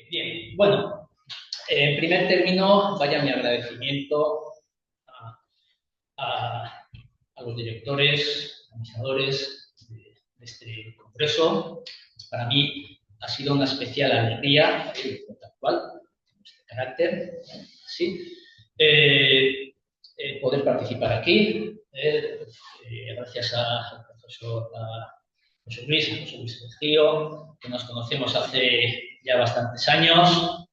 Bien, bueno, en primer término, vaya mi agradecimiento a, a- a los directores, organizadores de este congreso. Para mí ha sido una especial alegría, tal cual, este carácter, ¿sí? Eh, poder participar aquí, gracias al profesor José Luis Sergio, que nos conocemos hace ya bastantes años,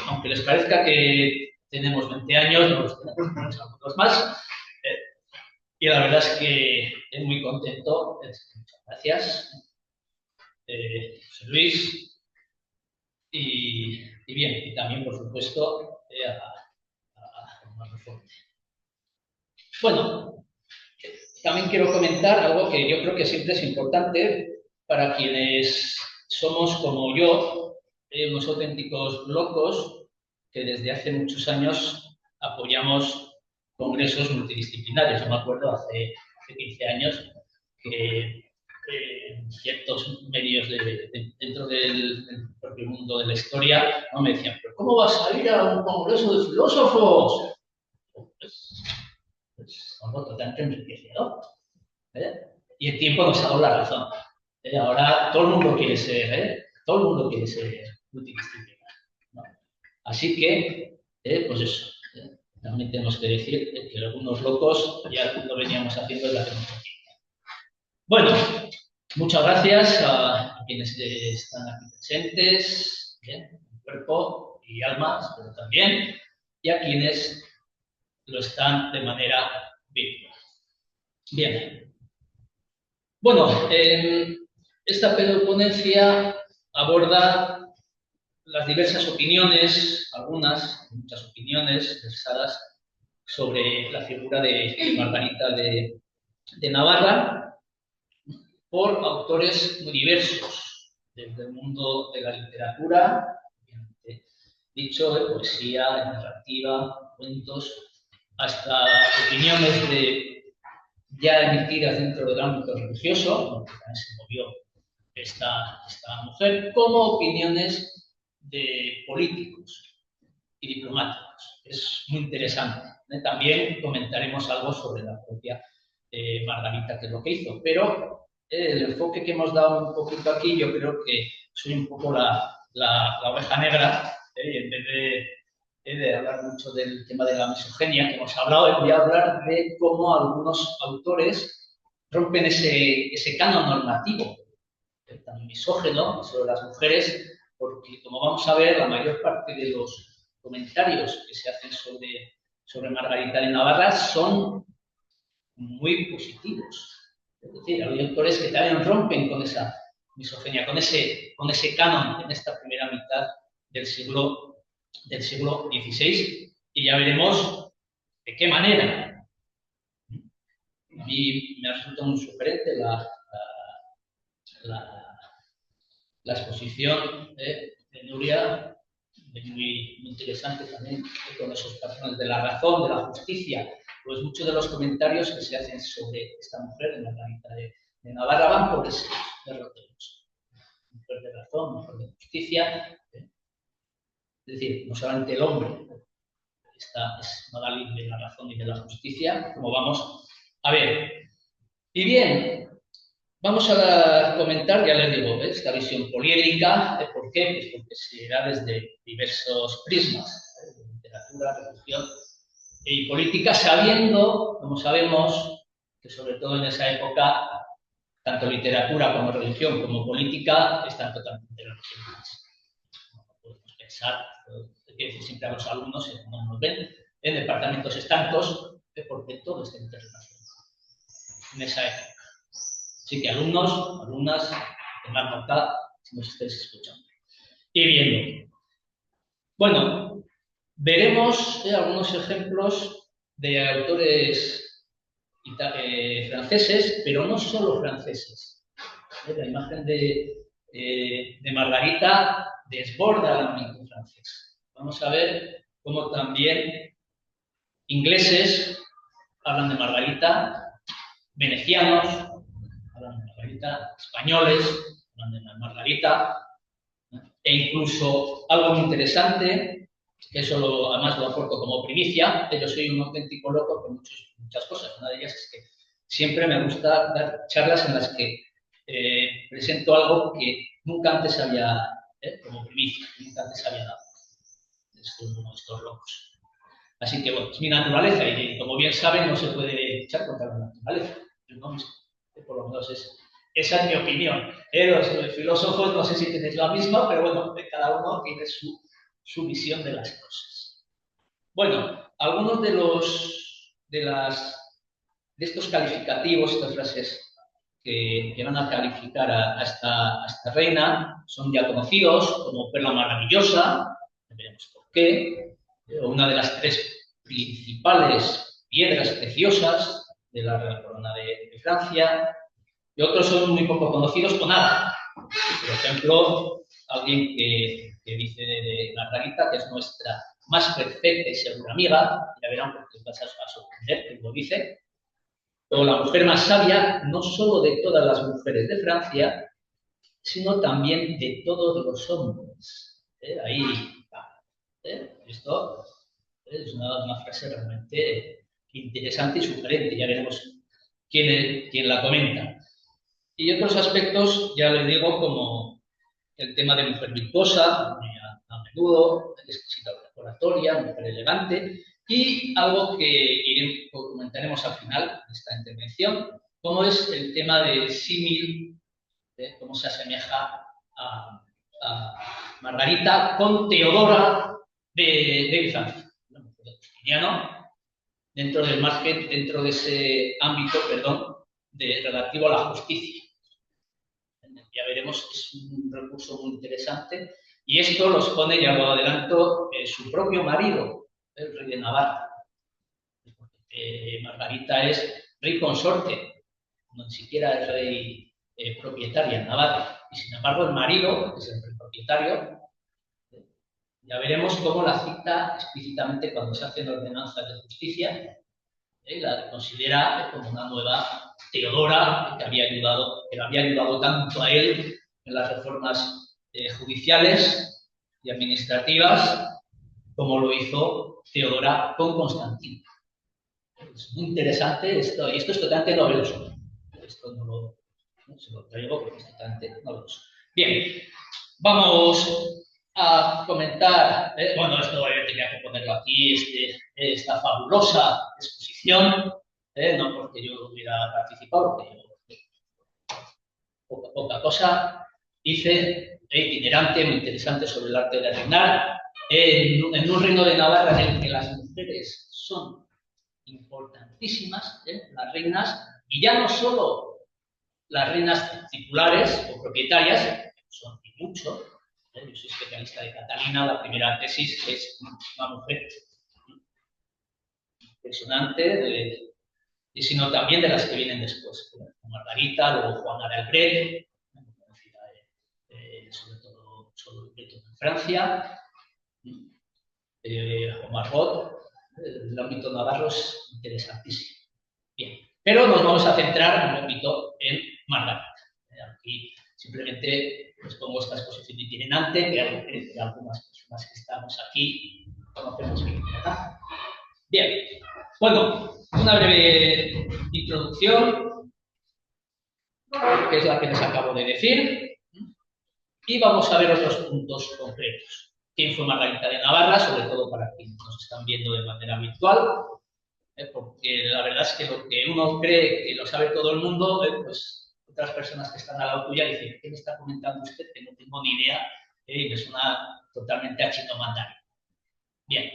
aunque les parezca que tenemos 20 años, nos algunos más, y la verdad es que es muy contento. Muchas gracias, José Luis, y bien, y también, por supuesto, a Germán Refonte. Bueno, también quiero comentar algo que yo creo que siempre es importante para quienes somos como yo, unos auténticos locos que desde hace muchos años apoyamos congresos multidisciplinarios. Yo me acuerdo hace 15 años que ciertos medios dentro del propio mundo de la historia, ¿no?, me decían: ¿pero cómo vas a ir a un congreso de filósofos? Pues algo totalmente enriquecedor, ¿eh? Y el tiempo nos ha dado la razón. Ahora todo el mundo quiere ser, todo el mundo quiere ser multidisciplinar, ¿no? Así que, pues eso, también tenemos que decir que algunos locos ya lo veníamos haciendo desde hace mucho tiempo. Bueno, muchas gracias a quienes están aquí presentes, en cuerpo y alma, pero también, y a quienes lo están de manera virtual. Bien. Bueno, esta ponencia aborda las diversas opiniones, muchas opiniones expresadas sobre la figura de Margarita de Navarra por autores muy diversos, desde el mundo de la literatura, dicho, de poesía, de narrativa, cuentos, hasta opiniones ya emitidas dentro del ámbito religioso, donde también se movió esta mujer, como opiniones de políticos y diplomáticos. Es muy interesante. También comentaremos algo sobre la propia Margarita, que es lo que hizo, pero el enfoque que hemos dado un poquito aquí, yo creo que soy un poco la oveja negra, en vez de hablar mucho del tema de la misoginia que hemos hablado, voy a hablar de cómo algunos autores rompen ese canon normativo tan misógino sobre las mujeres, porque, como vamos a ver, la mayor parte de los comentarios que se hacen sobre Margarita de Navarra son muy positivos. Es decir, hay autores que también rompen con esa misoginia, con ese canon en esta primera mitad del siglo XVI, y ya veremos de qué manera. A mí me resulta muy sugerente la exposición de Nuria, muy interesante también, con esos patrones de la razón, de la justicia. Pues muchos de los comentarios que se hacen sobre esta mujer, de Margarita de Navarra, van por esos derroteros. Mujer de razón, mujer de justicia. Es decir, no solamente el hombre, esta es Magali de la razón y de la justicia, como vamos a ver. Y bien, vamos a comentar, ya les digo, esta visión poliédrica. ¿Por qué? Pues porque se da desde diversos prismas, de literatura, religión y política, sabiendo, como sabemos, que sobre todo en esa época, tanto literatura como religión como política están totalmente relacionadas. No podemos pensar, que siempre a los alumnos, como nos ven, en departamentos estancos, porque todo está interrelacionado en esa época. Así que alumnas, tomad nota si nos estáis escuchando y viendo. Bueno, veremos algunos ejemplos de autores franceses, pero no solo franceses. La imagen de Margarita desborda el ámbito francés. Vamos a ver cómo también ingleses hablan de Margarita, venecianos hablan de Margarita, españoles hablan de Margarita, E incluso algo muy interesante, que eso además lo aporto como primicia, yo soy un auténtico loco con muchas cosas. Una de ellas es que siempre me gusta dar charlas en las que presento algo que nunca antes había, como primicia, nunca antes había dado. Es uno de estos locos. Así que, bueno, es mi naturaleza y, como bien saben, no se puede luchar contra la naturaleza. ¿No? Por lo menos esa es mi opinión. Los filósofos no sé si tenéis la misma, pero bueno, cada uno tiene su visión de las cosas. Bueno, algunos de estos calificativos, estas frases que van a calificar a esta reina, son ya conocidos como perla maravillosa, veremos por qué, una de las tres principales piedras preciosas de la Real Corona de Francia, y otros son muy poco conocidos o nada. Por ejemplo, alguien que dice de Margarita, que es nuestra más perfecta y segura amiga, ya verán porque os vas a sorprender que lo dice, o la mujer más sabia, no solo de todas las mujeres de Francia, sino también de todos los hombres. Ahí va. Esto es una frase realmente interesante y sugerente. Ya veremos quién la comenta. Y otros aspectos, ya les digo, como el tema de mujer virtuosa, a menudo, exquisita oratoria, mujer elegante, y algo que comentaremos al final de esta intervención, como es el tema del símil, cómo se asemeja a Margarita con Teodora de Bizancio, una mujer de Justiniano, dentro del margen, dentro de ese ámbito, perdón, relativo a la justicia. Ya veremos, es un recurso muy interesante. Y esto los pone, ya lo adelanto, su propio marido, el rey de Navarra. Margarita es rey consorte, no ni siquiera es rey propietaria en Navarra. Y sin embargo, el marido, que es el rey propietario, ya veremos cómo la cita explícitamente cuando se hacen ordenanzas de justicia, la considera como una nueva Teodora que le había ayudado tanto a él en las reformas judiciales y administrativas como lo hizo Teodora con Constantino. Es muy interesante esto, y esto es totalmente novedoso. Esto no se lo traigo porque es totalmente novedoso. Bien, vamos a comentar, bueno, esto tenía que ponerlo aquí, esta fabulosa exposición, no porque yo hubiera participado, porque yo poca cosa hice, itinerante, muy interesante sobre el arte de reinar, en un reino de Navarra en el que las mujeres son importantísimas, las reinas, y ya no solo las reinas titulares o propietarias, que son mucho. Yo soy especialista de Catalina, la primera tesis es una mujer impresionante, sino también de las que vienen después, como Margarita, luego Juana de Albret, conocida sobre todo en Francia, o Margot. El ámbito navarro es interesantísimo. Bien, pero nos vamos a centrar un poquito en Margarita. Aquí simplemente les pongo esta exposición itinerante que algunas personas que estamos aquí conocemos bien, ¿verdad? Bien, bueno, una breve introducción, que es la que les acabo de decir, y vamos a ver otros puntos concretos. ¿Quién fue Margarita de Navarra? Sobre todo para quienes nos están viendo de manera virtual, porque la verdad es que lo que uno cree que lo sabe todo el mundo, pues otras personas que están al lado tuya dicen, ¿qué me está comentando usted? Que no tengo ni idea, y me suena totalmente a chino mandarín. Bien,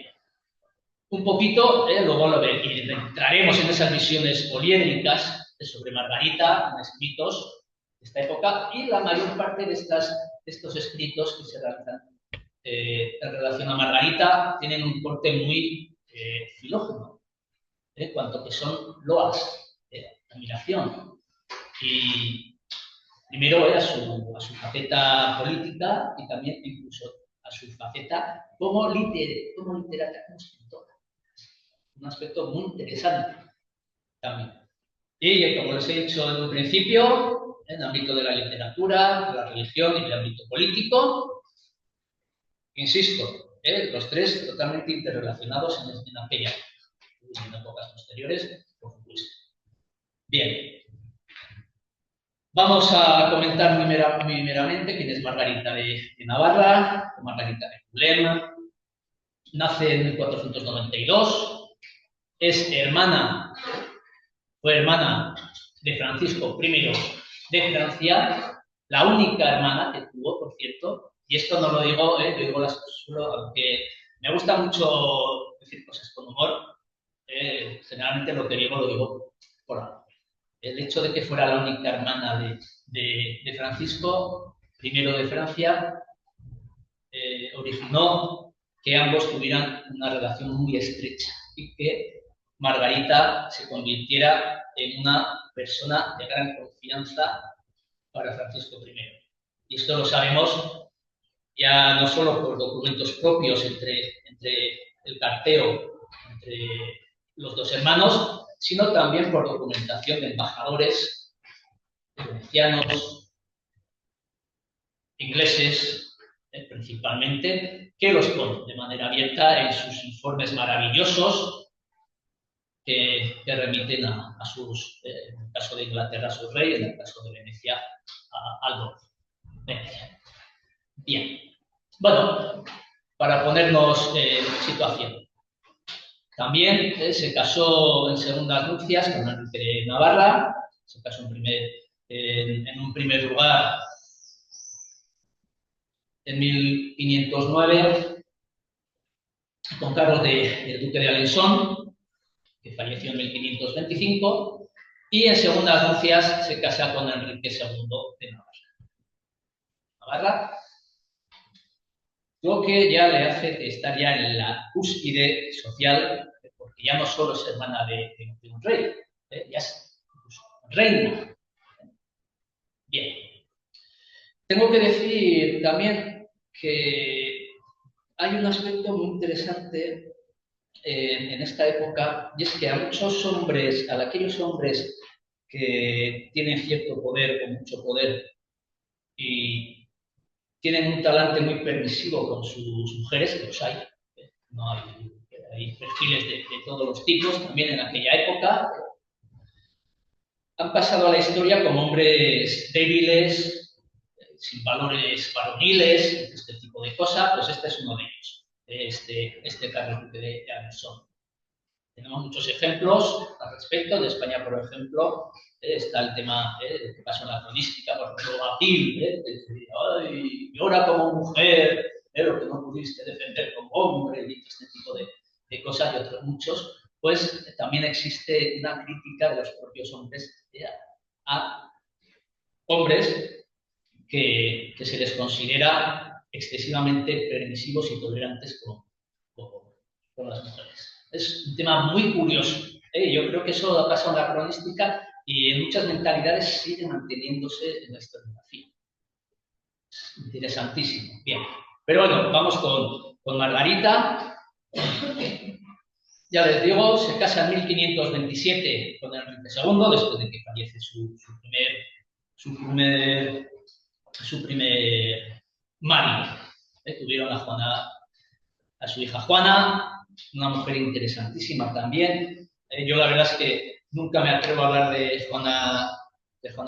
un poquito, luego entraremos en esas visiones poliédricas sobre Margarita, en escritos de esta época, y la mayor parte de estos escritos que se realizan en relación a Margarita tienen un corte muy filógeno, cuanto que son loas, admiración. Y primero a su faceta política y también incluso a su faceta como literata, como escritora. Un aspecto muy interesante también. Y como les he dicho en un principio, en el ámbito de la literatura, de la religión y del ámbito político, Insisto, los tres totalmente interrelacionados en aquella, en épocas posteriores, por supuesto. Bien, vamos a comentar primeramente quién es Margarita de Navarra, o Margarita de Angoulême. Nace en 1492, fue hermana de Francisco I de Francia, la única hermana que tuvo, por cierto, y esto no lo digo, yo digo las cosas solo, aunque me gusta mucho decir cosas con humor, generalmente lo que digo lo digo por algo. El hecho de que fuera la única hermana de Francisco I de Francia originó que ambos tuvieran una relación muy estrecha y que Margarita se convirtiera en una persona de gran confianza para Francisco I. Y esto lo sabemos ya no solo por documentos propios entre el carteo, entre los dos hermanos, sino también por documentación de embajadores venecianos, ingleses, principalmente, que los ponen de manera abierta en sus informes maravillosos que remiten a sus, en el caso de Inglaterra, a su rey, en el caso de Venecia, al rey. Venecia. Bien. Bueno, para ponernos en situación. También se casó en segundas nupcias con Enrique de Navarra, se casó en un primer lugar en 1509 con Carlos del Duque de Alençon, que falleció en 1525, y en segundas nupcias se casa con Enrique II de Navarra. Navarra, lo que ya le hace estar ya en la cúspide social, porque ya no solo es hermana de un rey, ya es reina. Bien. Tengo que decir también que hay un aspecto muy interesante en esta época, y es que a muchos hombres, a aquellos hombres que tienen cierto poder o mucho poder y tienen un talante muy permisivo con sus mujeres, que los hay, no hay perfiles de todos los tipos, también en aquella época, han pasado a la historia como hombres débiles, sin valores varoniles, este tipo de cosas, pues este es uno de ellos, este Carlos Duque de Alençon. Tenemos muchos ejemplos al respecto. De España, por ejemplo, está el tema de que pasó en la cronística, por ejemplo, Batil, que decía, ay, llora como mujer, lo que no pudiste defender como hombre, y este tipo de cosas, y otros muchos. Pues también existe una crítica de los propios hombres a hombres que se les considera excesivamente permisivos y tolerantes con las mujeres. Es un tema muy curioso. Yo creo que eso ha pasado en la cronística y en muchas mentalidades sigue manteniéndose en la historiografía. Interesantísimo. Bien. Pero bueno, vamos con Margarita. Ya les digo, se casa en 1527 con Enrique II, después de que fallece su primer marido. Tuvieron a su hija Juana, una mujer interesantísima también. Yo la verdad es que nunca me atrevo a hablar de Juana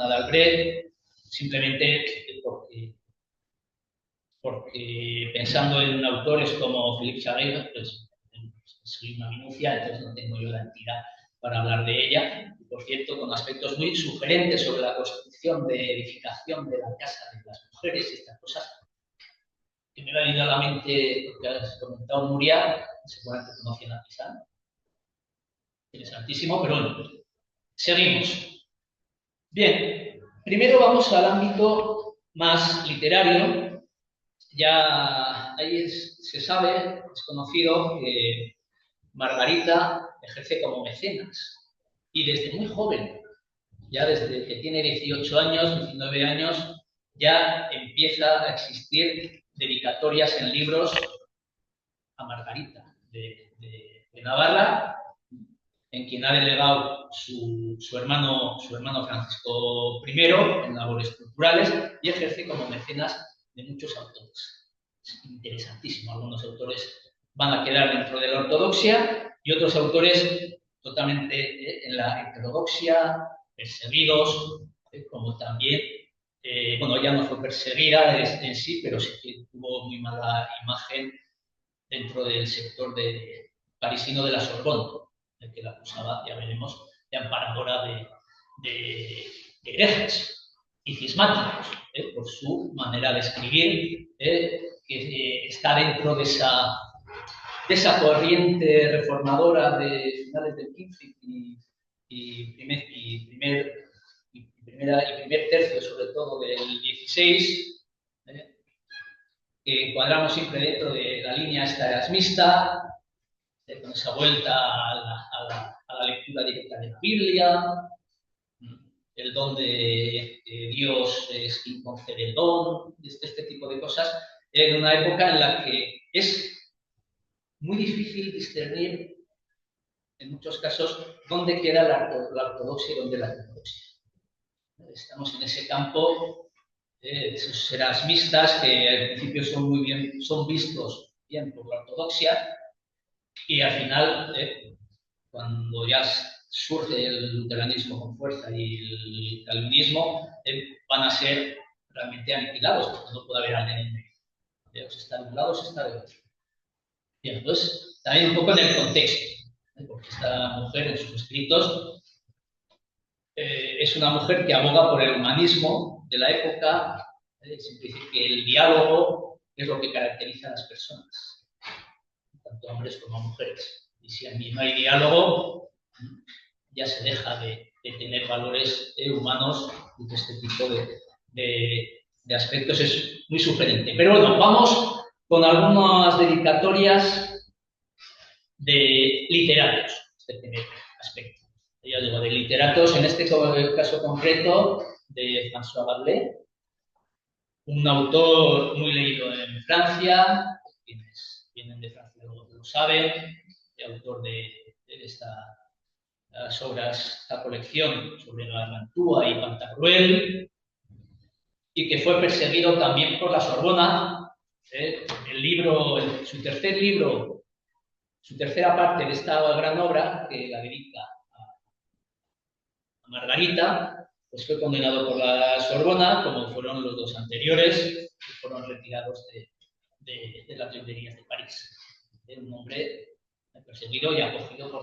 d'Albret, simplemente porque pensando en autores como Philippe Charet, pues soy una minucia, entonces no tengo yo la entidad para hablar de ella. Y, por cierto, con aspectos muy sugerentes sobre la construcción de edificación de la casa de las mujeres y estas cosas, que me ha venido a la mente, porque has comentado Nuria, seguramente conocen a Pizarro. Interesantísimo, pero bueno, seguimos. Bien, primero vamos al ámbito más literario. Ya ahí se sabe, es conocido que Margarita ejerce como mecenas y desde muy joven, ya desde que tiene 18 años, 19 años, ya empieza a existir dedicatorias en libros a Margarita de Navarra, en quien ha delegado su hermano Francisco I en labores culturales y ejerce como mecenas de muchos autores. Es interesantísimo. Algunos autores van a quedar dentro de la ortodoxia y otros autores totalmente en la heterodoxia, perseguidos, como también, bueno, ella no fue perseguida en sí, pero sí que tuvo muy mala imagen dentro del sector parisino de la Sorbona, el que la acusaba, ya veremos, de amparadora de herejes y cismáticos, por su manera de escribir, que está dentro de esa corriente reformadora de finales del XV y primer tercio, sobre todo, del XVI, que encuadramos siempre dentro de la línea esta erasmista, con esa vuelta a la lectura directa de la Biblia, el don de Dios es quien concede el don, este tipo de cosas, en una época en la que es muy difícil discernir, en muchos casos, dónde queda la ortodoxia y dónde la heterodoxia. Estamos en ese campo, esos erasmistas que al principio son vistos bien por la ortodoxia y al final, cuando ya surge el luteranismo con fuerza y el calvinismo, van a ser realmente aniquilados, porque no puede haber alguien en medio. Se está de un lado, se está de otro. Bien, pues también un poco en el contexto, porque esta mujer en sus escritos es una mujer que aboga por el humanismo de la época, siempre dice que el diálogo es lo que caracteriza a las personas, tanto hombres como mujeres. Y si aquí no hay diálogo, ya se deja de tener valores humanos y este tipo de aspectos es muy sugerente. Pero bueno, vamos con algunas dedicatorias de literatos, este primer aspecto. Ya digo, de literatos, en este caso concreto, de François Rabelais, un autor muy leído en Francia, quienes vienen de Francia lo saben, el autor de estas obras, esta colección sobre la Gargantúa y Pantagruel, y que fue perseguido también por la Sorbona. Su tercer libro, su tercera parte de esta gran obra, que la dedica a Margarita, pues fue condenado por la Sorbona, como fueron los dos anteriores, que fueron retirados de las librerías de París. Un hombre perseguido y acogido por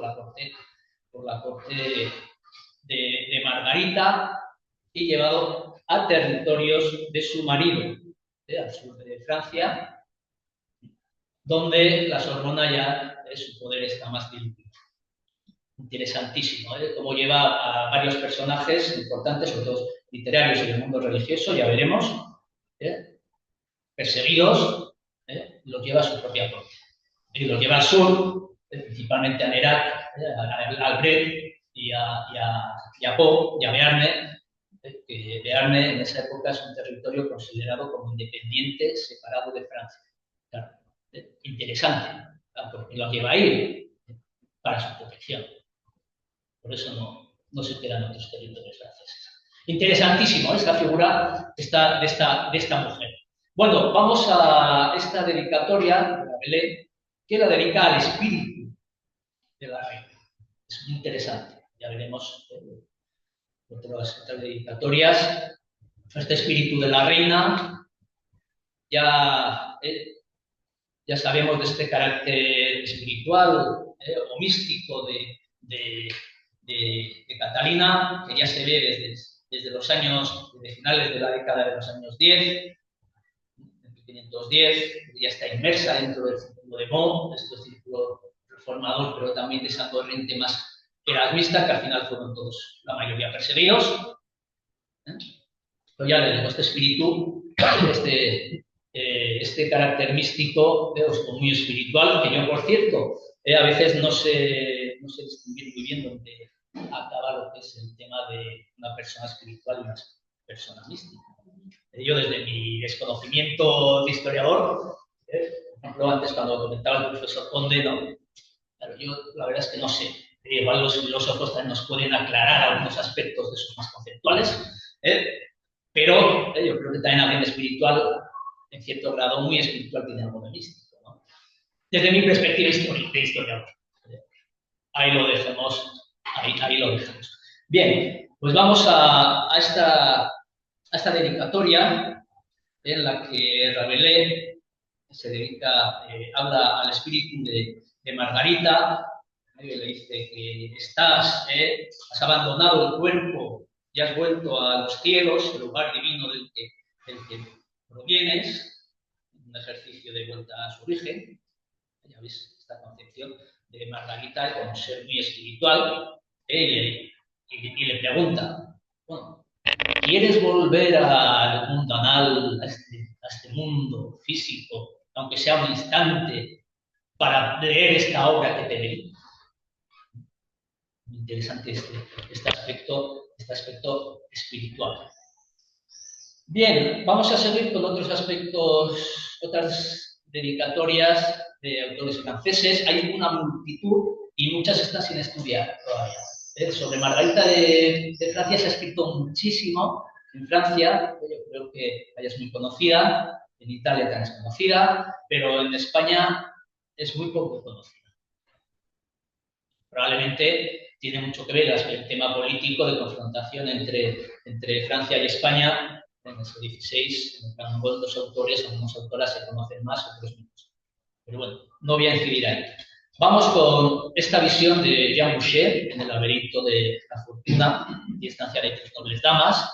la corte de Margarita y llevado a territorios de su marido, al sur de Francia, donde la Sorbona ya su poder está más diluido. Interesantísimo, cómo lleva a varios personajes importantes, sobre todo literarios y del mundo religioso, ya veremos, perseguidos, los lleva a su propia corte. Y los lleva al sur, principalmente a Nérac, a Albret y a Pau y a Bearne, que Bearne en esa época es un territorio considerado como independiente, separado de Francia. Claro, interesante, porque los lleva ahí para su protección. Por eso no se quedan en otros territorios franceses. Interesantísimo esta figura de esta mujer. Bueno, vamos a esta dedicatoria de Rabelais, que la dedica al espíritu de la reina. Es muy interesante. Ya veremos otras dedicatorias. Este espíritu de la reina, ya sabemos de este carácter espiritual o místico de Catalina, que ya se ve desde los años, desde finales de la década de los años 10, 1510, ya está inmersa dentro del círculo de Meaux, este círculo reformador, pero también de esa corriente más erasmista, que al final fueron todos, la mayoría, perseguidos. Pero ya les digo, este espíritu, este carácter místico, muy espiritual, que yo, por cierto, a veces no sé distinguir muy bien dónde acaba lo que es el tema de una persona espiritual y una persona mística. Yo, desde mi desconocimiento de historiador, por ejemplo, antes cuando comentaba el profesor Conde, ¿no? Claro, yo la verdad es que no sé. Igual los filósofos también nos pueden aclarar algunos aspectos de esos más conceptuales, pero yo creo que también alguien espiritual en cierto grado, muy espiritual, tiene algo de místico, ¿no? Desde mi perspectiva de historiador. Ahí lo dejemos, ahí lo dejamos. Bien, pues vamos a esta dedicatoria en la que Rabelais se dedica, habla al espíritu de Margarita, le dice que has abandonado el cuerpo y has vuelto a los cielos, el lugar divino del que provienes, un ejercicio de vuelta a su origen. Ya veis esta concepción de Margarita como ser muy espiritual, y le pregunta, bueno, ¿quieres volver al mundo anal, a este mundo físico, aunque sea un instante, para leer esta obra que te leí? Muy interesante este aspecto espiritual. Bien, vamos a seguir con otros aspectos, otras dedicatorias de autores franceses. Hay una multitud y muchas están sin estudiar todavía. Sobre Margarita de Francia se ha escrito muchísimo. En Francia, yo creo que ella es muy conocida, en Italia también es conocida, pero en España es muy poco conocida. Probablemente tiene mucho que ver el tema político de confrontación entre Francia y España. En el siglo XVI, en ambos dos autores, algunas autoras se conocen más, otros menos. Pero bueno, no voy a incidir ahí. Vamos con esta visión de Jean Boucher en El laberinto de la fortuna y Estancia de tres nobles damas.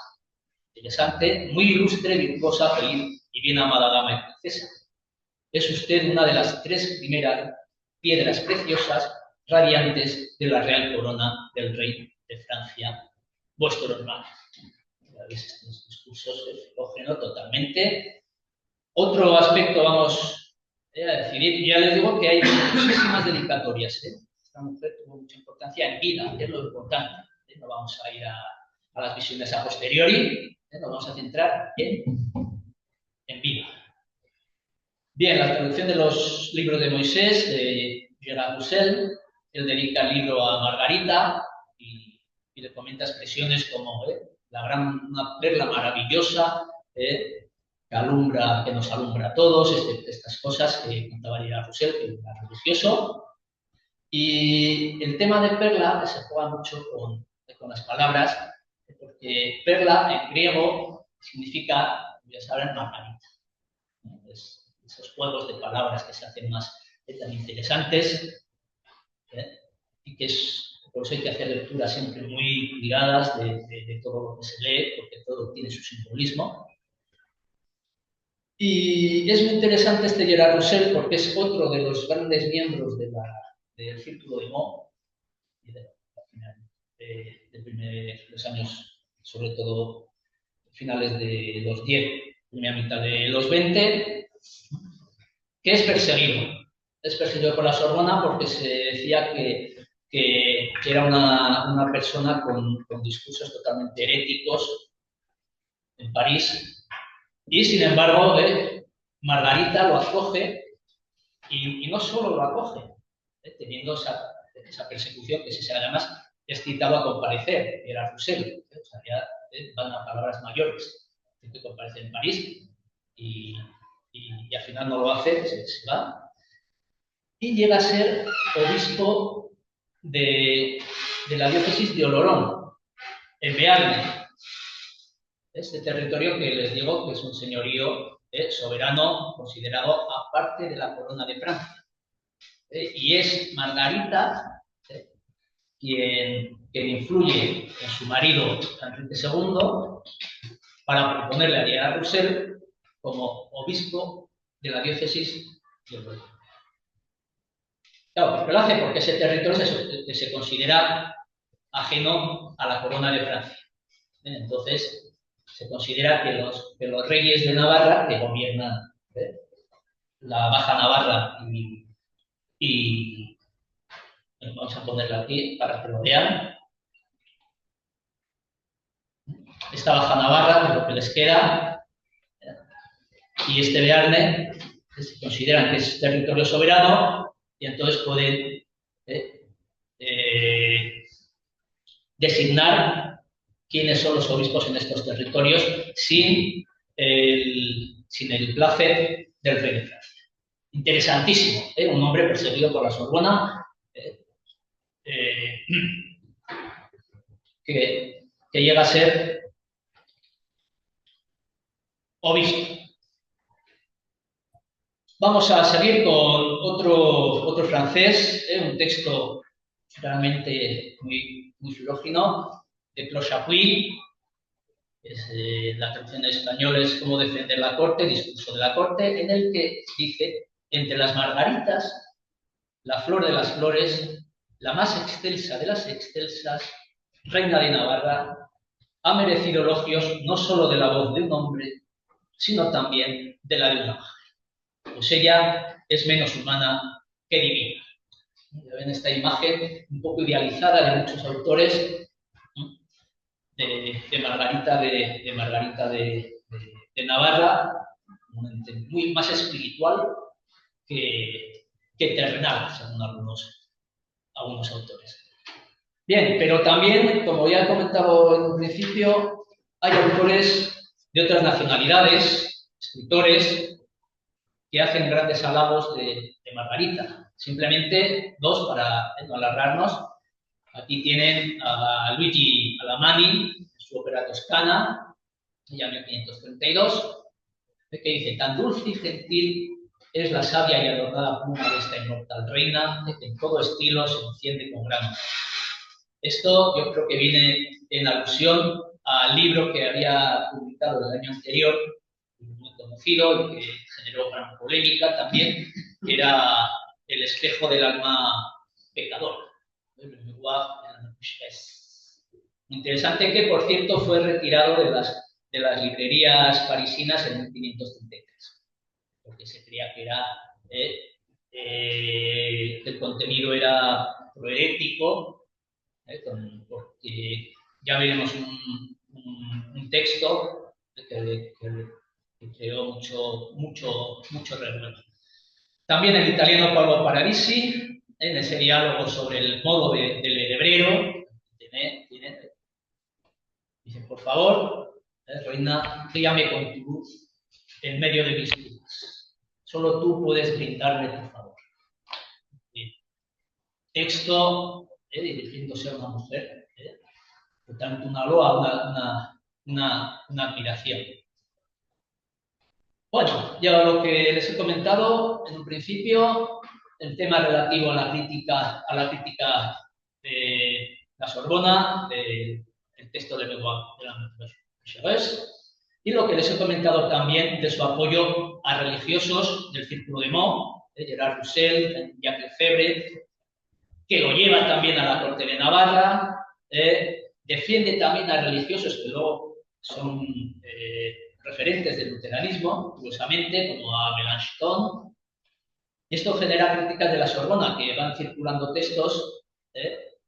Interesante, muy ilustre, virtuosa, feliz y bien amada dama y princesa. Es usted una de las tres primeras piedras preciosas radiantes de la real corona del rey de Francia, vuestro hermano. Estos discursos de Filógeno totalmente. Otro aspecto vamos a decidir. Ya les digo que hay muchísimas dedicatorias. Esta mujer tuvo mucha importancia en vida, es lo importante. No vamos a ir a las visiones a posteriori, nos vamos a centrar en vida. Bien, la traducción de los libros de Moisés, de Gerard Roussel, él dedica el libro a Margarita y le comenta expresiones como una perla maravillosa que nos alumbra a todos, estas cosas que contaba Gerard Roussel, que era religioso. Y el tema de perla se juega mucho con las palabras, porque perla en griego significa, ya saben, Margarita. Esos juegos de palabras que se hacen más tan interesantes, y que por eso hay que hacer lecturas siempre muy cuidadas de todo lo que se lee, porque todo tiene su simbolismo. Y es muy interesante este Gerard Roussel porque es otro de los grandes miembros del Círculo de Meaux, de los años, sobre todo finales de los 10, primera mitad de los 20, que es perseguido. Es perseguido por la Sorbona porque se decía que era una persona con discursos totalmente heréticos en París. Y sin embargo, Margarita lo acoge y no solo lo acoge, teniendo esa persecución que además es citado a comparecer, era Roussel, o sea, ya van a palabras mayores, que comparece en París y al final no lo hace, se va. Y llega a ser obispo de la diócesis de Oloron, en Bearne. Este territorio que les digo que es un señorío soberano considerado aparte de la corona de Francia. Y es Margarita quien influye en su marido Enrique II para proponerle a Gerard Roussel como obispo de la diócesis de Oloron. Claro, pero lo hace porque ese territorio se considera ajeno a la corona de Francia. Entonces, se considera que los reyes de Navarra, que gobiernan la Baja Navarra y vamos a ponerla aquí para que lo vean. Esta Baja Navarra, de lo que les queda, y este Bearne, se consideran que es territorio soberano y entonces pueden designar quiénes son los obispos en estos territorios sin sin el placer del rey de Francia. Interesantísimo, un hombre perseguido por la Sorbona, que llega a ser obispo. Vamos a seguir con otro francés, un texto realmente muy filógeno, de Claude Chapuis. La traducción en español es Cómo defender la corte, discurso de la corte, en el que dice: entre las margaritas, la flor de las flores, la más excelsa de las excelsas, reina de Navarra, ha merecido elogios no solo de la voz de un hombre, sino también de la de una mujer. Pues ella es menos humana que divina. Ven esta imagen un poco idealizada de muchos autores, ¿no?, de Margarita de Navarra, muy más espiritual que terrenal, según algunos autores. Bien, pero también, como ya he comentado en un principio, hay autores de otras nacionalidades, escritores, que hacen grandes halagos de Margarita. Simplemente dos para no alargarnos. Aquí tienen a Luigi Alamanni, su ópera Toscana, ya en 1532, que dice: tan dulce y gentil es la sabia y adornada pluma de esta inmortal reina, que en todo estilo se enciende con gran amor. Esto yo creo que viene en alusión al libro que había publicado el año anterior, muy conocido y que generó gran polémica también, que era El espejo del alma pecadora. Interesante, que por cierto fue retirado de las librerías parisinas en 1533, porque se creía que el contenido era proherético, porque ya veremos un texto que creó mucho revuelo. También el italiano Paolo Paradisi, en ese diálogo sobre el modo del hebreo, dice: por favor, reina, guíame con tu luz en medio de mis dudas. Solo tú puedes brindarme tu favor. Texto dirigiéndose a una mujer, por tanto, una loa, una admiración. Bueno, ya lo que les he comentado en un principio, el tema relativo a la crítica de la Sorbona, del texto de la y lo que les he comentado también de su apoyo a religiosos del Círculo de Meaux, de Gerard Roussel, Jacques Lefebvre, que lo lleva también a la corte de Navarra, defiende también a religiosos que luego son referentes del luteranismo, curiosamente, como a Melanchthon. Esto genera críticas de la Sorbona, que van circulando textos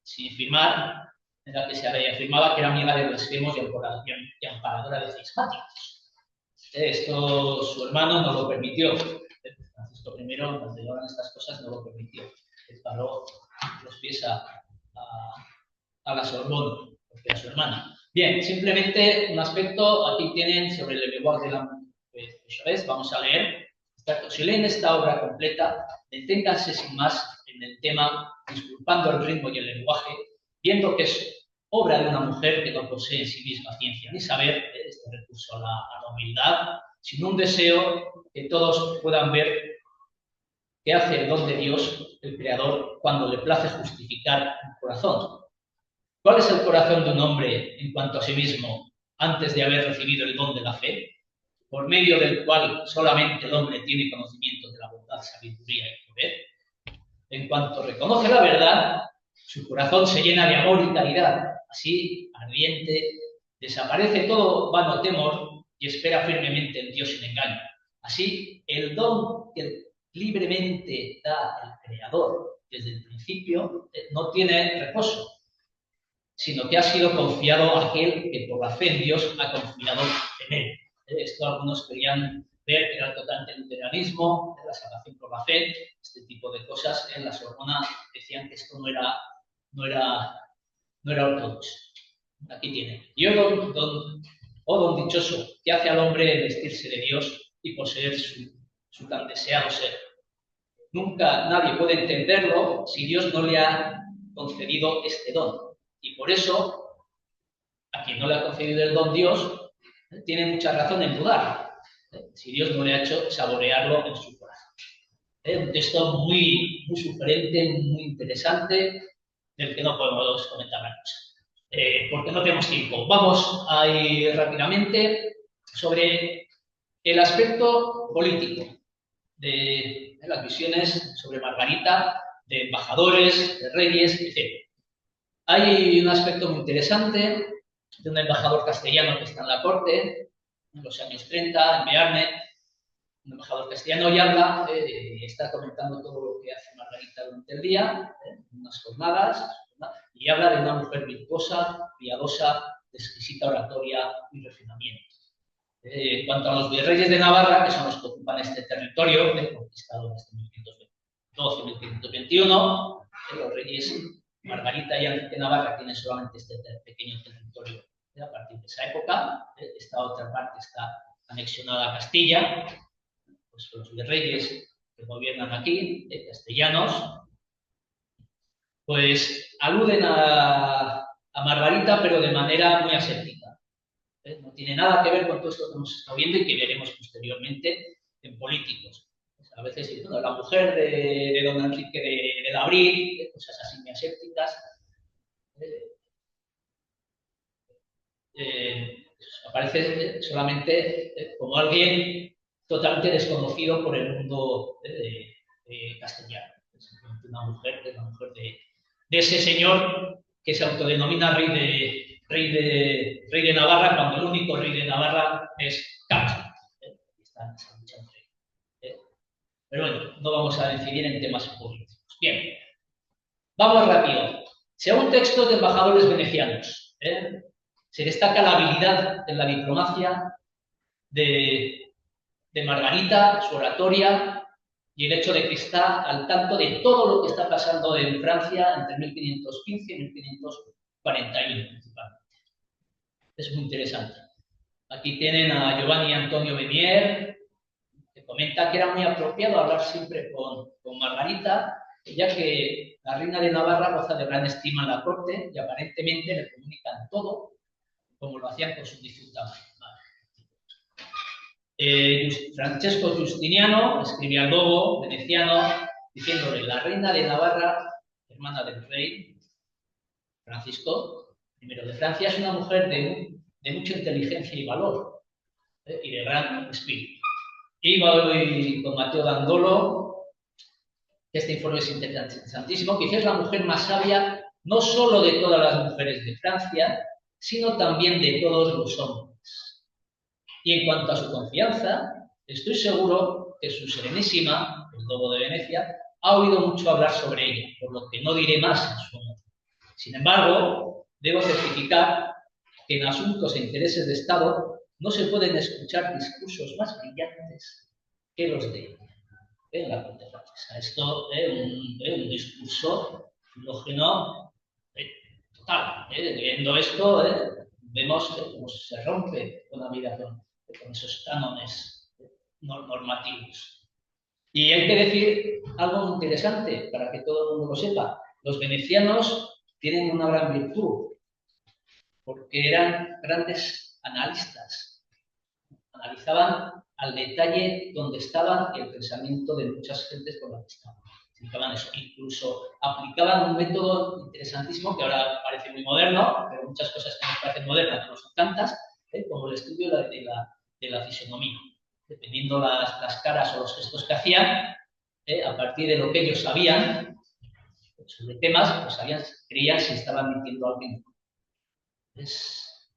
sin firmar, en la que se afirmaba que era amiga de blasfemos y amparadora de cismáticos. Esto su hermano no lo permitió. Francisco I, cuando llevaban estas cosas, no lo permitió. Le paró los pies a la Sorbona, porque era su hermana. Bien, simplemente un aspecto, aquí tienen sobre el Mémoire de la Pécheresse, vamos a leer. Si leen esta obra completa, deténganse sin más en el tema, disculpando el ritmo y el lenguaje, viendo que es obra de una mujer que no posee en sí misma ciencia ni saber, este recurso a la humildad, sino un deseo que todos puedan ver que hace el don de Dios, el Creador, cuando le place justificar un corazón. ¿Cuál es el corazón de un hombre en cuanto a sí mismo antes de haber recibido el don de la fe, por medio del cual solamente el hombre tiene conocimiento de la bondad, sabiduría y poder? En cuanto reconoce la verdad, su corazón se llena de amor y caridad, así, ardiente, desaparece todo vano temor y espera firmemente en Dios sin engaño. Así, el don que libremente da el Creador desde el principio no tiene reposo, sino que ha sido confiado a aquel que por la fe en Dios ha confiado en él. Esto algunos querían ver que era totalmente el luteranismo, la salvación por la fe, este tipo de cosas. En la Sorbona decían que esto no era ortodoxo. Aquí tiene. Y don dichoso, que hace al hombre vestirse de Dios y poseer su tan deseado ser. Nunca nadie puede entenderlo si Dios no le ha concedido este don. Y por eso, a quien no le ha concedido el don Dios, tiene mucha razón en dudar, si Dios no le ha hecho saborearlo en su corazón. Un texto muy sugerente, muy interesante, del que no podemos comentar más cosas, porque no tenemos tiempo. Vamos a ir rápidamente sobre el aspecto político de las visiones sobre Margarita, de embajadores, de reyes, etc. Hay un aspecto muy interesante de un embajador castellano que está en la corte, en los años 30, en Bearne, un embajador castellano, y habla, está comentando todo lo que hace Margarita durante el día, unas jornadas, y habla de una mujer virtuosa, piadosa, de exquisita oratoria y refinamiento. En cuanto a los virreyes de Navarra, que son los que ocupan este territorio, conquistado desde 1512-1521, los reyes Margarita y Enrique de Navarra tienen solamente este pequeño territorio a partir de esa época. Esta otra parte está anexionada a Castilla. Pues los virreyes que gobiernan aquí, castellanos, pues aluden a Margarita, pero de manera muy aséptica. No tiene nada que ver con todo esto que hemos estado viendo y que veremos posteriormente en políticos. Pues a veces dicen, bueno, la mujer de don Enrique de Abril, cosas así muy asépticas. Aparece solamente como alguien totalmente desconocido por el mundo castellano. Es una mujer, es la mujer de ese señor que se autodenomina rey de Navarra, cuando el único rey de Navarra es Carlos. Está esa lucha entre. Pero bueno, no vamos a decidir en temas políticos. Bien, vamos rápido. Según textos de embajadores venecianos, se destaca la habilidad en la diplomacia de Margarita, su oratoria y el hecho de que está al tanto de todo lo que está pasando en Francia entre 1515 y 1541 principalmente. Es muy interesante. Aquí tienen a Giovanni Antonio Benier, que comenta que era muy apropiado hablar siempre con Margarita, ya que la reina de Navarra goza de gran estima en la corte y aparentemente le comunican todo, como lo hacían con su difunta madre. Francesco Giustiniano escribía al Lobo, veneciano, diciéndole: la reina de Navarra, hermana del rey Francisco I de Francia, es una mujer de mucha inteligencia y valor, y de gran espíritu. Y voy con Mateo Dandolo, que este informe es interesantísimo, que dice: es la mujer más sabia no solo de todas las mujeres de Francia, sino también de todos los hombres. Y en cuanto a su confianza, estoy seguro que su Serenísima, el Lobo de Venecia, ha oído mucho hablar sobre ella, por lo que no diré más en su honor. Sin embargo, debo certificar que en asuntos e intereses de Estado no se pueden escuchar discursos más brillantes que los de ella en la corte francesa. Esto es un discurso filógeno total. Viendo esto, vemos cómo se rompe con la vida con esos cánones normativos. Y hay que decir algo interesante para que todo el mundo lo sepa. Los venecianos tienen una gran virtud, porque eran grandes analistas. Analizaban al detalle donde estaba el pensamiento de muchas gentes con las que estaban. Explicaban eso. Incluso aplicaban un método interesantísimo que ahora parece muy moderno, pero muchas cosas que nos parecen modernas no son tantas, como el estudio de la fisonomía. Dependiendo las caras o los gestos que hacían, a partir de lo que ellos sabían sobre temas, pues creían si estaban mintiendo a alguien. Es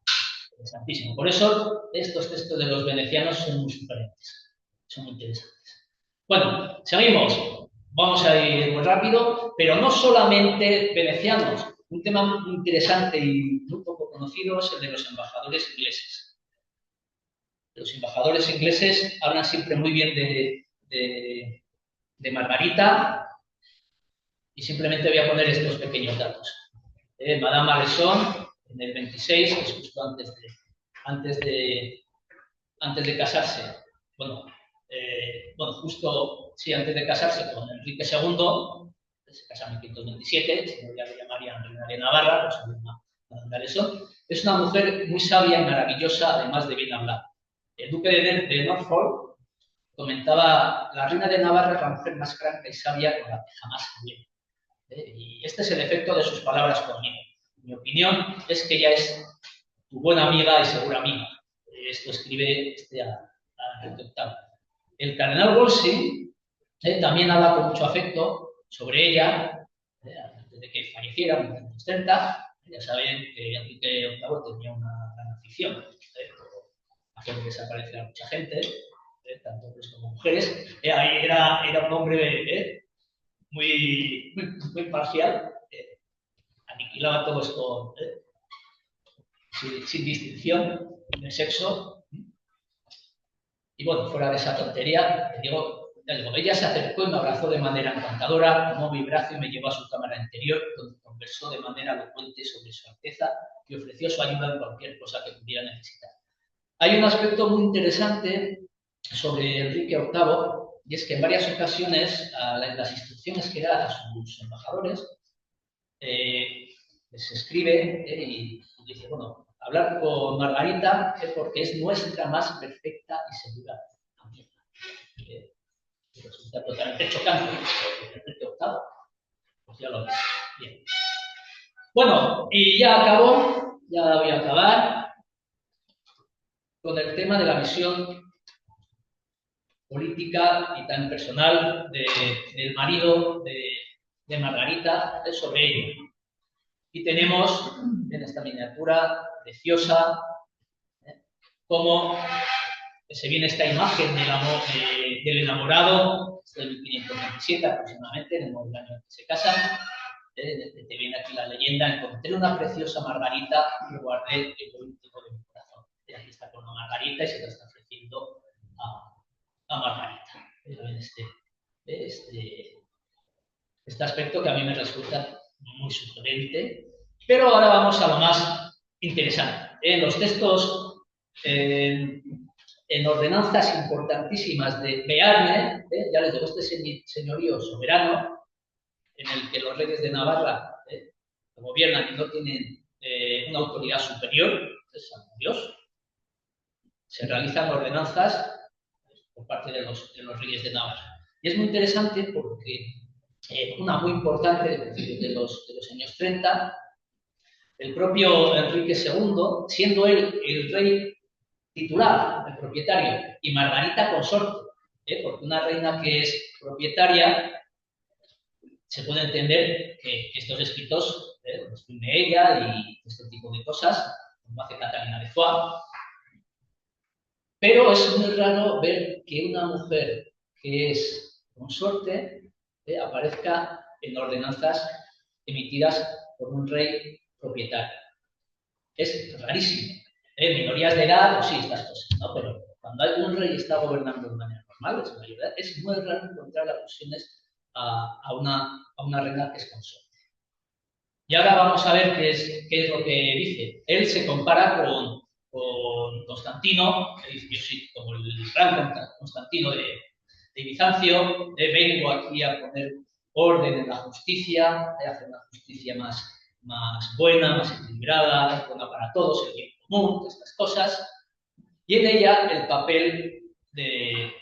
interesantísimo. Por eso, estos textos de los venecianos son muy diferentes, son muy interesantes. Bueno, seguimos. Vamos a ir muy rápido, pero no solamente venecianos. Un tema muy interesante y muy poco conocido es el de los embajadores ingleses. Los embajadores ingleses hablan siempre muy bien de Margarita, y simplemente voy a poner estos pequeños datos. Madame Alesson, en el 26, que es justo antes de casarse. Bueno, bueno, justo sí, antes de casarse con Enrique II, se casa en 1527, si no ya le llamarían reina de Navarra, pues una eso. Es una mujer muy sabia y maravillosa, además de bien hablar. El duque de Norfolk comentaba: la reina de Navarra es la mujer más franca y sabia con la que jamás hablé. Y este es el efecto de sus palabras conmigo. Mi opinión es que ella es tu buena amiga y segura amiga. Esto escribe a Enrique VIII. El cardenal Wolsey también habla con mucho afecto sobre ella, antes de que falleciera en 1930. Ya saben que Enrique VIII tenía una gran afición por hacer desaparecer a mucha gente, tanto hombres como mujeres. Era un hombre muy imparcial, aniquilaba a todos sin distinción de sexo. Y bueno, fuera de esa tontería, te digo, ella se acercó y me abrazó de manera encantadora, tomó mi brazo y me llevó a su cámara interior, donde conversó de manera elocuente sobre su Alteza y ofreció su ayuda en cualquier cosa que pudiera necesitar. Hay un aspecto muy interesante sobre Enrique VIII, y es que en varias ocasiones las instrucciones que da a sus embajadores les escribe y dice: bueno, hablar con Margarita porque es nuestra más perfecta y segura amiga. Resulta totalmente chocante Enrique VIII. Pues ya lo ves. Bien. Bueno, y ya acabo, ya voy a acabar con el tema de la visión política y tan personal del marido de Margarita sobre ello. Y tenemos en esta miniatura preciosa cómo se viene esta imagen del enamorado, es del 1527 aproximadamente, en el año en que se casan. Te viene aquí la leyenda: encontré una preciosa Margarita y guardé en lo íntimo de mi corazón. Y aquí está con la Margarita y se la está ofreciendo a Margarita. Este aspecto que a mí me resulta muy sugerente. Pero ahora vamos a lo más interesante. Los textos en ordenanzas importantísimas de Bearne, ya les digo, este señorío soberano, en el que los reyes de Navarra gobiernan y no tienen una autoridad superior, es San Dios, se realizan ordenanzas por parte de los reyes de Navarra. Y es muy interesante porque una muy importante de los años 30, el propio Enrique II, siendo él el rey titular, el propietario, y Margarita consorte, porque una reina que es propietaria, se puede entender que estos escritos los firme ella y este tipo de cosas, como hace Catalina de Foix. Pero es muy raro ver que una mujer que es consorte aparezca en ordenanzas emitidas por un rey propietario. Es rarísimo. Minorías de edad, pues sí, estas cosas, ¿no? Pero cuando un rey está gobernando de manera normal, es muy raro encontrar alusiones a una reina que es consorte. Y ahora vamos a ver qué es lo que dice. Él se compara con Constantino, como el gran Constantino de Bizancio. Vengo aquí a poner orden en la justicia, a hacer una justicia más buena, más equilibrada, buena para todos, el bien común, estas cosas. Y en ella el papel de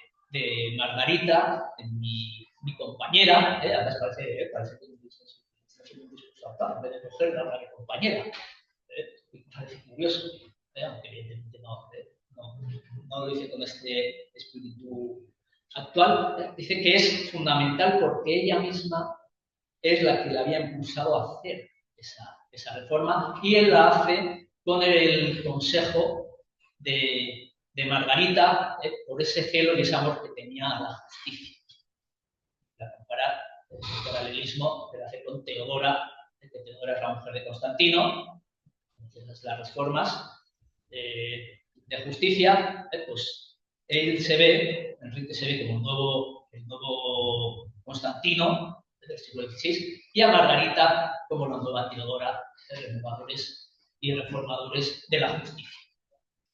Margarita, mi compañera, además parece que en vez de mujer, habla de compañera. Me parece curioso, aunque evidentemente no lo dice con este espíritu actual. Dice que es fundamental porque ella misma es la que le había impulsado a hacer esa reforma, y él la hace con el consejo de Margarita por ese celo y ese amor que tenía a la justicia. La compara el paralelismo que hace con Teodora, que Teodora es la mujer de Constantino. Entonces, las reformas de justicia, pues él Enrique se ve como el nuevo Constantino del siglo XVI, y a Margarita como la nueva Teodora, renovadores y reformadores de la justicia.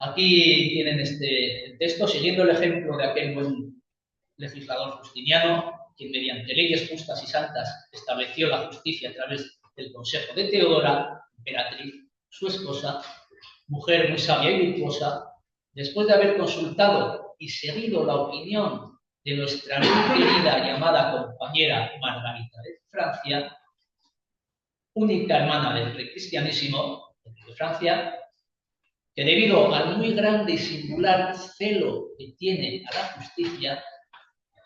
Aquí tienen este texto, siguiendo el ejemplo de aquel buen legislador justiniano, quien mediante leyes justas y santas estableció la justicia a través del consejo de Teodora, emperatriz, su esposa, mujer muy sabia y virtuosa, después de haber consultado y seguido la opinión de nuestra muy querida y amada compañera Margarita de Francia, única hermana del precristianísimo de Francia, que debido al muy grande y singular celo que tiene a la justicia,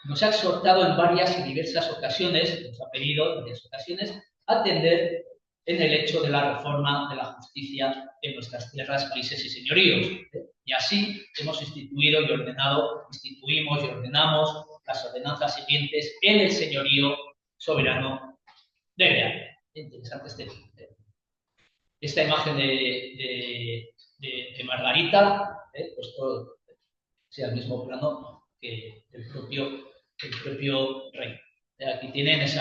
nos ha exhortado en varias y diversas ocasiones, nos ha pedido en varias ocasiones, atender en el hecho de la reforma de la justicia en nuestras tierras, países y señoríos. Y así hemos instituido y ordenado, instituimos y ordenamos las ordenanzas siguientes en el señorío soberano de Bearne. Interesante esta imagen de Margarita, pues todo sea el mismo plano que el propio rey. Aquí tienen ese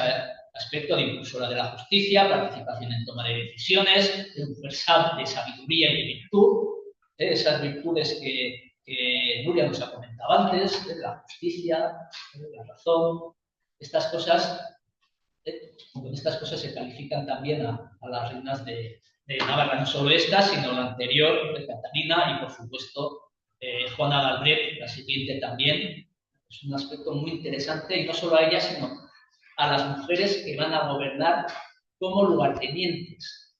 aspecto de impulsora de la justicia, participación en toma de decisiones, de mujer de sabiduría y de virtud, esas virtudes que Nuria nos ha comentado antes, la justicia, la razón, estas cosas, con estas cosas se califican también a las reinas de Navarra, no solo esta, sino la anterior, de Catalina, y por supuesto Juana de Albret, la siguiente también. Es un aspecto muy interesante, y no solo a ellas, sino a las mujeres que van a gobernar como lugartenientes.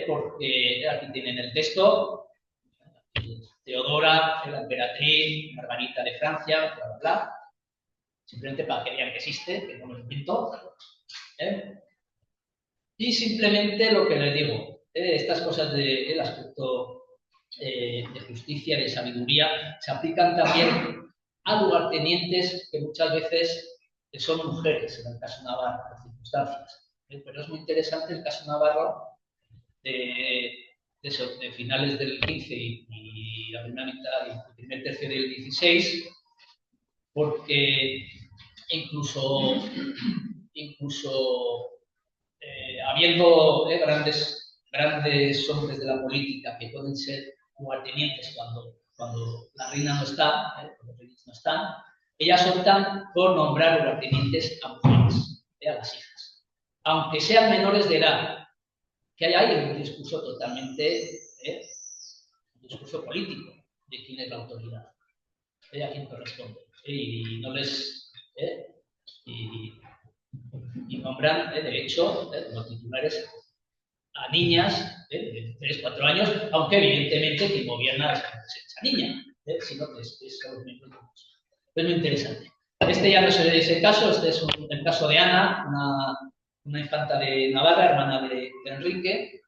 Porque aquí tienen el texto, Teodora, la emperatriz, Margarita de Francia, bla, bla, bla. Simplemente para que vean que existe, que no me lo invento. Y simplemente lo que les digo, estas cosas del aspecto de justicia, de sabiduría, se aplican también a lugartenientes que muchas veces son mujeres, en el caso navarro, por circunstancias. Pero es muy interesante el caso navarro de finales del 15 y la primera mitad, el primer tercio del 16, porque incluso habiendo grandes hombres de la política que pueden ser lugartenientes cuando la reina no está, cuando los reyes no están, ellas optan por nombrar lugartenientes a mujeres, a las hijas, aunque sean menores de edad, que hay ahí un discurso totalmente, un discurso político de quién es la autoridad, a quién corresponde, y no les... y nombran, de hecho, los titulares a niñas de 3, 4 años, aunque evidentemente quien gobierna es esa niña, sino que es los miembros de los. Es muy interesante. Este ya no es ese caso, este es el caso de Ana, una infanta de Navarra, hermana de Enrique,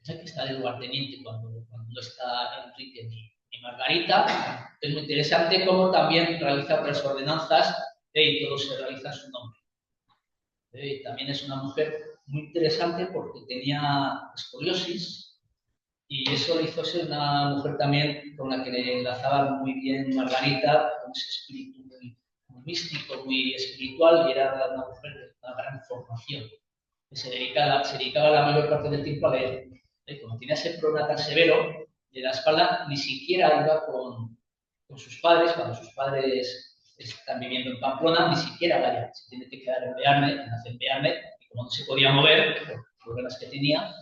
que está de lugarteniente cuando no está Enrique ni Margarita. Es muy interesante cómo también realiza otras ordenanzas y todo se realiza en su nombre. También es una mujer muy interesante porque tenía escoliosis y eso le hizo ser una mujer también con la que le enlazaba muy bien Margarita, con ese espíritu muy místico, muy espiritual, y era una mujer de una gran formación. Se dedicaba la mayor parte del tiempo a leer. Como tenía ese problema tan severo de la espalda, ni siquiera iba con sus padres, cuando sus padres están viviendo en Pamplona, ni siquiera vaya, se tiene que quedar en Bearne, en Bearne, y como no se podía mover por problemas que tenía,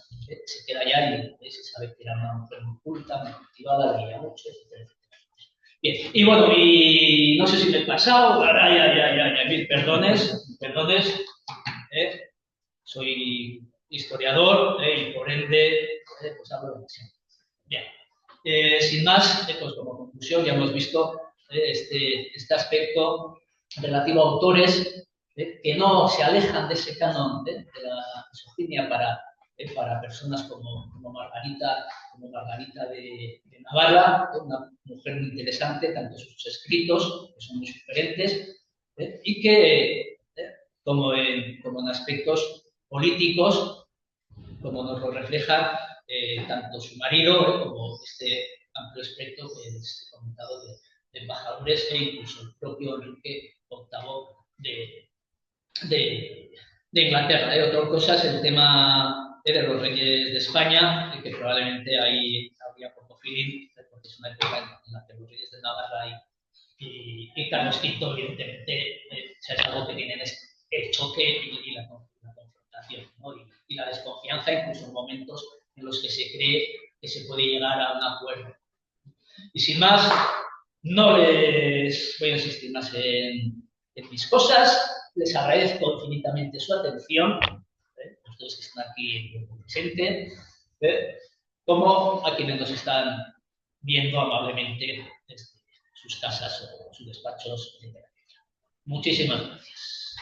se queda allá y se sabe que era una mujer muy culta, muy cultivada, leía mucho, etc. Bien, y bueno, y no sé si me he pasado, ahora ya, mil perdones, soy historiador y por ende, pues hablo demasiado. Bien, sin más, pues como conclusión ya hemos visto este aspecto relativo a autores que no se alejan de ese canon de la misoginia para personas como Margarita de Navarra, una mujer muy interesante, tanto sus escritos, que son muy sugerentes, y que, como en aspectos políticos, como nos lo refleja tanto su marido como este amplio espectro que les he comentado de embajadores e incluso el propio Enrique VIII de Inglaterra. Otra cosa es el tema de los reyes de España, que probablemente ahí habría poco feeling, porque es una época en la que los reyes de Navarra y Carlos V, evidentemente, es algo que tienen el choque y la confrontación, ¿no? Y la desconfianza, incluso en momentos en los que se cree que se puede llegar a un acuerdo. Y sin más, no les voy a insistir más en mis cosas. Les agradezco infinitamente su atención, ustedes que están aquí presentes, como a quienes nos están viendo amablemente desde sus casas o sus despachos, etc. Muchísimas gracias.